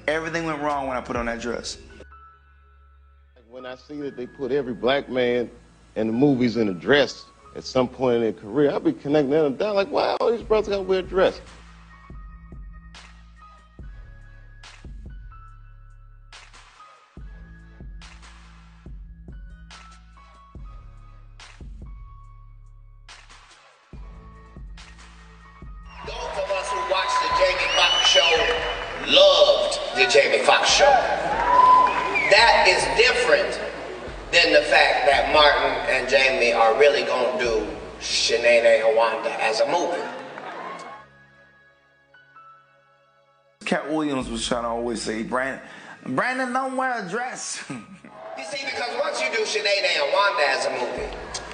Everything went wrong when I put on that dress. When I see that they put every black man in the movies in a dress at some point in their career, I'll be connecting them down like, wow, all these brothers gotta wear a dress. Those of us who watched the Jamie Foxx show loved the Jamie Foxx show. That is different than the fact that Martin and Jamie are really gonna do Sinead and Wanda as a movie. Cat Williams was trying to always say, Brandon, don't wear a dress. You see, because once you do Sinead and Wanda as a movie,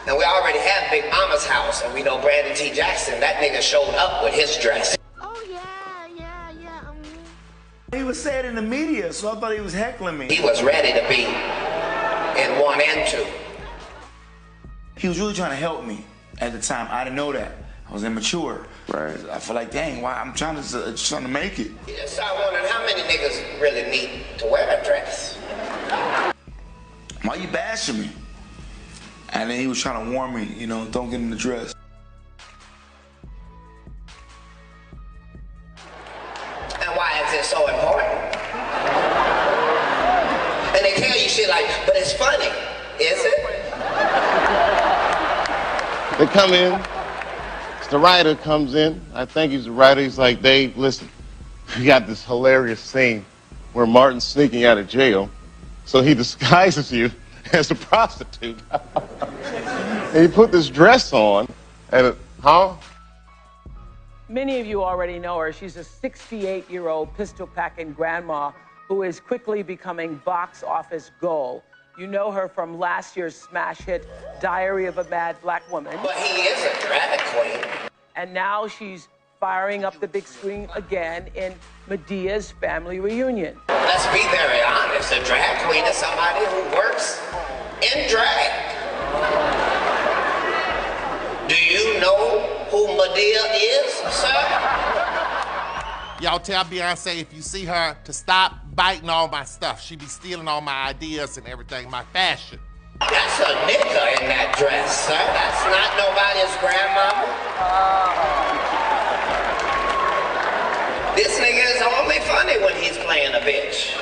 and we already have Big Mama's house, and we know Brandon T. Jackson, that nigga showed up with his dress. Oh, yeah. He was saying in the media, so I thought he was heckling me. He was ready to be in 1 and 2. He was really trying to help me at the time. I didn't know that. I was immature. Right. I feel like, dang, why I'm trying to make it. You just start wondering how many niggas really need to wear a dress. Why you bashing me? And then he was trying to warn me, you know, don't get in the dress. And why is it so important? And they tell you shit like, but it's funny, is it? They come in, the writer comes in, I think he's the writer, he's like, Dave, listen, we got this hilarious scene where Martin's sneaking out of jail, so he disguises you as a prostitute. And he put this dress on, and Many of you already know her. She's a 68-year-old pistol-packing grandma who is quickly becoming box office gold. You know her from last year's smash hit, Diary of a Mad Black Woman. But he is a drag queen. And now she's firing up the big screen again in Medea's Family Reunion. Let's be very honest, a drag queen is somebody who works in drag. Do you know who Medea is, sir? Y'all tell Beyonce if you see her to stop biting all my stuff. She be stealing all my ideas and everything, my fashion. That's a nigga in that dress, sir. That's not nobody's grandmama. This nigga is only funny when he's playing a bitch.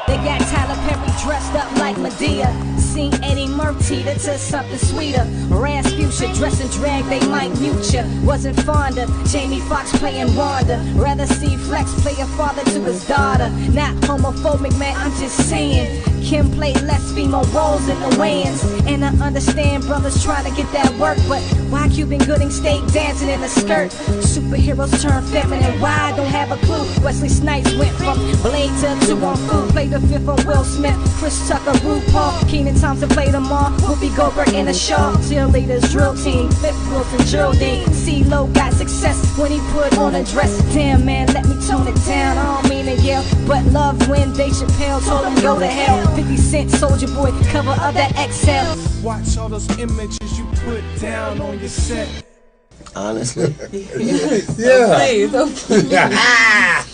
They got Tyler Perry dressed up like Medea. Seen Eddie Murphy to something sweeter. Rasputia dressing drag, they might mute ya. Wasn't fond of Jamie Foxx playing Wanda. Rather see Flex play a father to his daughter. Not homophobic, man, I'm just saying. Kim played less female roles in the Wayans. And I understand brothers trying to get that work, but why Cuban Gooding stayed dancing in a skirt? Superheroes turn feminine, why I don't have a clue. Wesley Snipes went from Blade to 2 on Food. Played the 5th on Will Smith, Chris Tucker, RuPaul. Keenan Thompson played them all. Whoopi Goldberg in a Shaw. Cheerleaders, drill team, Flip Wilson, Geraldine. CeeLo got success when he put on a dress. Damn man, let me tone it down. I don't mean to yell, but love when Dave Chappelle told him go to hell. 50 Cent, Soulja Boy, cover of that XL. Watch all those images you put down on your set. Honestly? Yeah.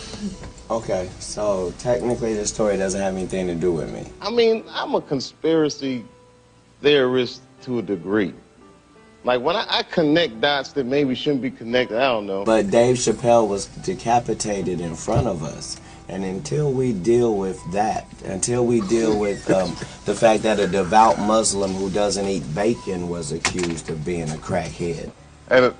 Okay, so technically this story doesn't have anything to do with me. I mean, I'm a conspiracy theorist to a degree. Like, when I connect dots that maybe shouldn't be connected, I don't know. But Dave Chappelle was decapitated in front of us. And until we deal with that, until we deal with the fact that a devout Muslim who doesn't eat bacon was accused of being a crackhead. And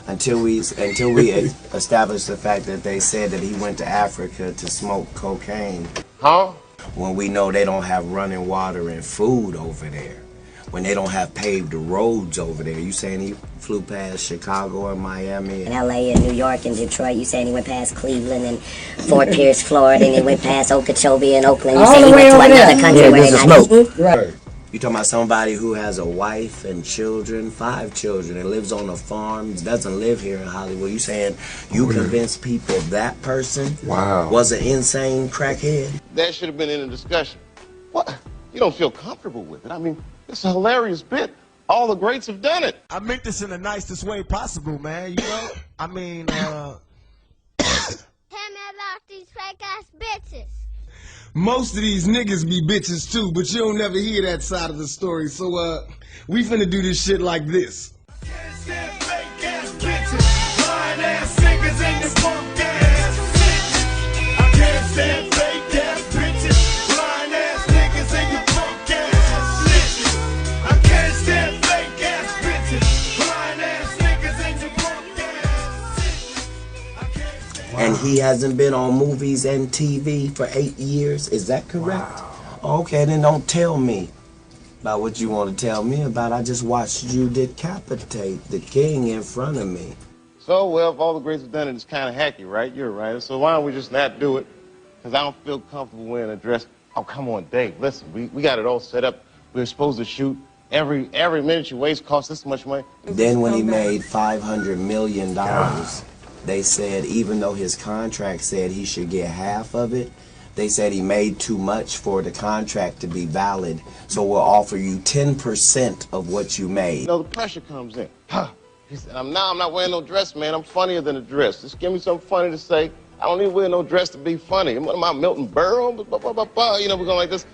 Until we establish the fact that they said that he went to Africa to smoke cocaine. When we know they don't have running water and food over there. When they don't have paved roads over there. You saying he flew past Chicago and Miami? And LA and New York and Detroit. You saying he went past Cleveland and Fort Pierce, Florida, and he went past Okeechobee and Oakland. You saying he went to another country where they're not eating? Right. You talking about somebody who has a wife and children, 5 children, and lives on a farm, doesn't live here in Hollywood. You saying you convince people that person was an insane crackhead? That should have been in the discussion. What? You don't feel comfortable with it. I mean, it's a hilarious bit. All the greats have done it. I meant this in the nicest way possible, man. You know? I mean, Tell me about these fake ass bitches. most of these niggas be bitches too, but you don't never hear that side of the story. So, we finna do this shit like this. Can't stand fake ass bitches, lying ass niggas and your punk ass bitches. I can't stand fake ass bitches, lying ass niggas and your punk ass bitches. I can't stand fake ass bitches, lying ass niggas and your punk ass bitches. I can't stand. And he hasn't been on movies and TV for 8 years. Is that correct? Wow. Okay, then don't tell me about what you want to tell me about. I just watched you decapitate the king in front of me. So, well, if all the greats have done it, it's kind of hacky, right? You're a writer. So why don't we just not do it? Because I don't feel comfortable wearing a dress. Oh, come on, Dave. Listen, we got it all set up. We were supposed to shoot. Every minute you waste costs this much money. Then when he made $500 million, they said even though his contract said he should get half of it, they said he made too much for the contract to be valid, so we'll offer you 10% of what you made. You know, the pressure comes in. He said, I'm not wearing no dress, man. I'm funnier than a dress. Just give me something funny to say. I don't need to wear no dress to be funny. What am I, Milton Berle? You know, we're going like this.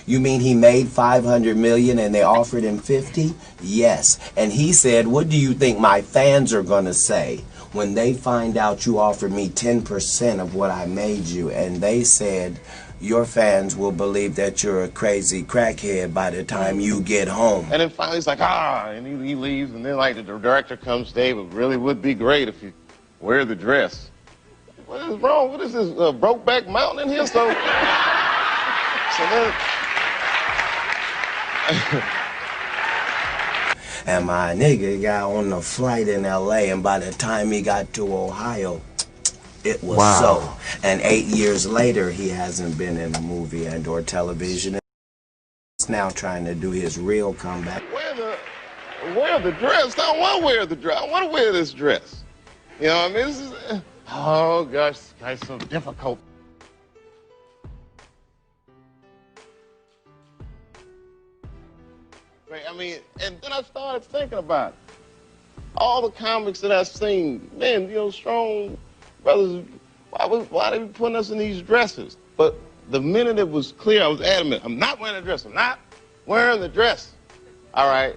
You mean he made $500 million and they offered him 50? Yes. And he said, what do you think my fans are going to say when they find out you offered me 10% of what I made you? And they said, your fans will believe that you're a crazy crackhead by the time you get home. And then finally he's like, and he leaves. And then like the director comes, Dave, it really would be great if you wear the dress. What is wrong? What is this, Brokeback Mountain in here? So then... And my nigga got on the flight in LA, and by the time he got to Ohio, it was so. And 8 years later, he hasn't been in a movie and or television. He's now trying to do his real comeback. Wear the dress. I don't want to wear the dress. I want to wear this dress. You know what I mean? This is, oh gosh, this guy's so difficult. I mean, and then I started thinking about it. All the comics that I've seen, men, you know, strong brothers, why they be putting us in these dresses? But the minute it was clear, I was adamant, I'm not wearing a dress. I'm not wearing the dress. All right,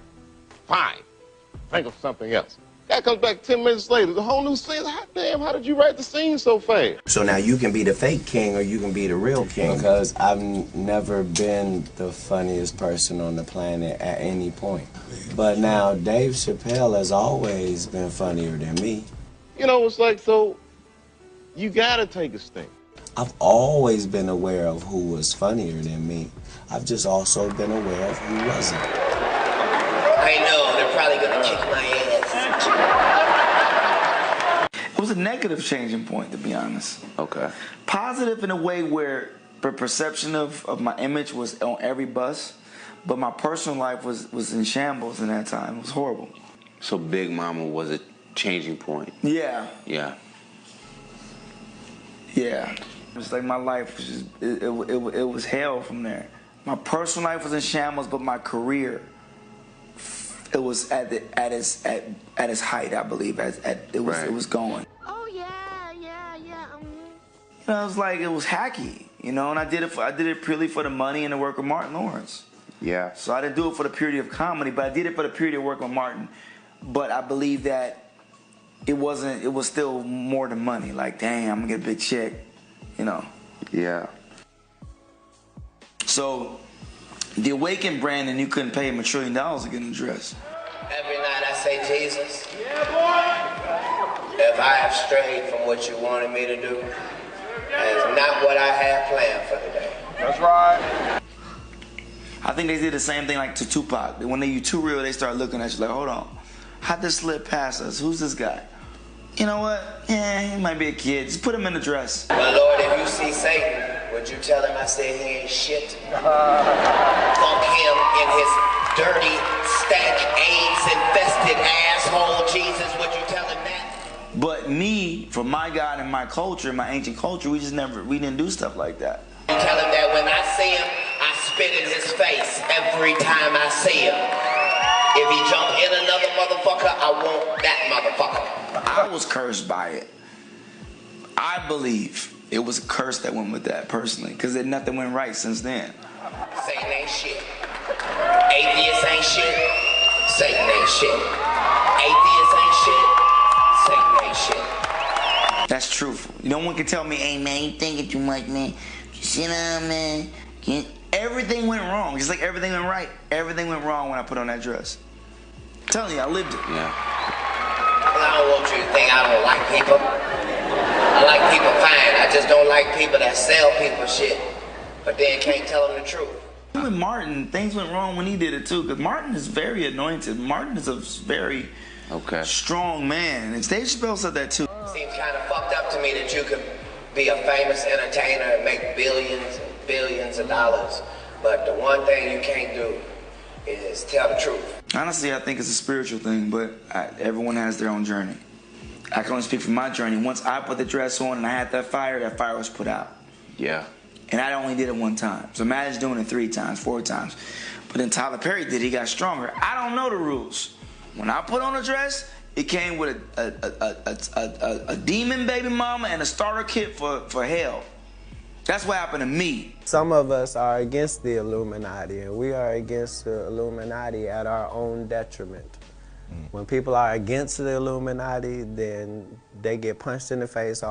fine. Think of something else. Guy comes back 10 minutes later, the whole new scene. Hot damn, how did you write the scene so fast? So now you can be the fake king or you can be the real king. Because I've never been the funniest person on the planet at any point. But now Dave Chappelle has always been funnier than me. You know, it's like, so you gotta take a sting. I've always been aware of who was funnier than me. I've just also been aware of who wasn't. I know, they're probably gonna kick my ass. It was a negative changing point, to be honest. Okay. Positive in a way where the perception of my image was on every bus, but my personal life was in shambles in that time. It was horrible. So Big Mama was a changing point. Yeah. Yeah. Yeah. It's like my life was just, it was hell from there. My personal life was in shambles, but my career, it was at its height, I believe. It was going. Oh yeah. You know, it was like it was hacky, you know, and I did it purely for the money and the work with Martin Lawrence. Yeah. So I didn't do it for the purity of comedy, but I did it for the purity of work with Martin. But I believe that it was still more than money. Like, dang, I'm gonna get a big check, you know. Yeah. So the Awakened brand, and you couldn't pay him $1 trillion to get a dress. Every night I say, Jesus, if I have strayed from what you wanted me to do, that is not what I had planned for today. That's right. I think they did the same thing like to Tupac. When you too real, they start looking at you like, hold on, how'd this slip past us? Who's this guy? You know what? Yeah, he might be a kid. Just put him in the dress. But Lord, if you see Satan, would you tell him I said he ain't shit? Fuck him in his dirty, stank, AIDS-infested asshole, Jesus. Would you tell him that? But me, for my God and my culture, my ancient culture, we didn't do stuff like that. You tell him that when I see him, I spit in his face every time I see him. If he jump in another motherfucker, I want that motherfucker. I was cursed by it. I believe it was a curse that went with that personally, because nothing went right since then. Satan ain't shit. Atheists ain't shit. Satan ain't shit. Atheists ain't shit. Satan ain't shit. That's truthful. No one can tell me, hey man, you thinking too much, man. Sit down, man. Everything went wrong. Just like everything went right. Everything went wrong when I put on that dress. I'm telling you, I lived it. Yeah. I don't want you to think I don't like people. I like people fine. I just don't like people that sell people shit, but then can't tell them the truth. With Martin, things went wrong when he did it too, because Martin is very anointed. Martin is a very strong man, and Dave Chappelle said that too. Seems kind of fucked up to me that you could be a famous entertainer and make billions and billions of dollars, but the one thing you can't do is tell the truth. Honestly, I think it's a spiritual thing, but everyone has their own journey. I can only speak for my journey. Once I put the dress on and I had that fire was put out. Yeah. And I only did it one time. So imagine doing it 3 times, 4 times. But then Tyler Perry did, he got stronger. I don't know the rules. When I put on a dress, it came with a demon baby mama and a starter kit for hell. That's what happened to me. Some of us are against the Illuminati, and we are against the Illuminati at our own detriment. When people are against the Illuminati, then they get punched in the face all